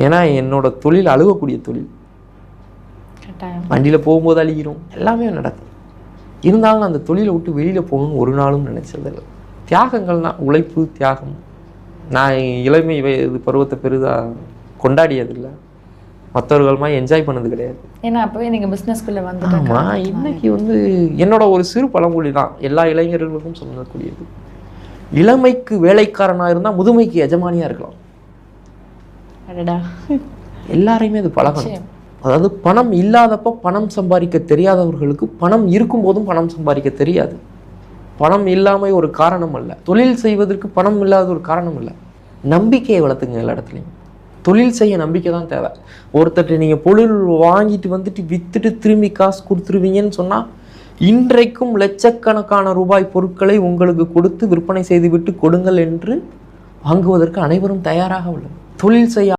ஏன்னா என்னோட தொழில் அழுகக்கூடிய தொழில். வண்டியில் போகும்போது அழுகிறோம், எல்லாமே நடக்கும். இருந்தாலும் அந்த தொழிலை விட்டு வெளியில் போகணும்னு ஒரு நாளும் நினச்சதில்லை. தியாகங்கள் தான், உழைப்பு தியாகம். நான் இளமை பருவத்தை பெரிதாக கொண்டாடியதில்லை, மற்றவர்கள் மாதிரி என்ஜாய் பண்ணது கிடையாது. ஏன்னா அப்போவே நீங்கள் பிஸ்னஸ்குள்ளே வந்து. ஆமாம், இன்னைக்கு என்னோட ஒரு சிறு பழமொழி தான் எல்லா இளைஞர்களுக்கும் சொல்லக்கூடியது. இளமைக்கு வேலைக்காரனாக இருந்தால் முதுமைக்கு எஜமானியாக இருக்கலாம். எல்லாரையுமே அது பழகணும். அதாவது பணம் இல்லாதப்போ பணம் சம்பாதிக்க தெரியாதவர்களுக்கு பணம் இருக்கும்போதும் பணம் சம்பாதிக்க தெரியாது. பணம் இல்லாமல் ஒரு காரணம் அல்ல, தொழில் செய்வதற்கு பணம் இல்லாத ஒரு காரணம் இல்லை. நம்பிக்கையை வளர்த்துங்க. எல்லா இடத்துலையும் தொழில் செய்ய நம்பிக்கை தான் தேவை. ஒருத்தர் நீங்கள் பொருள் வாங்கிட்டு வந்துட்டு விற்றுட்டு திரும்பி காசு கொடுத்துருவீங்கன்னு சொன்னால், இன்றைக்கும் லட்சக்கணக்கான ரூபாய் பொருட்களை உங்களுக்கு கொடுத்து விற்பனை செய்துவிட்டு கொடுங்கள் என்று வாங்குவதற்கு அனைவரும் தயாராக உள்ளது. தொழில் செய்ய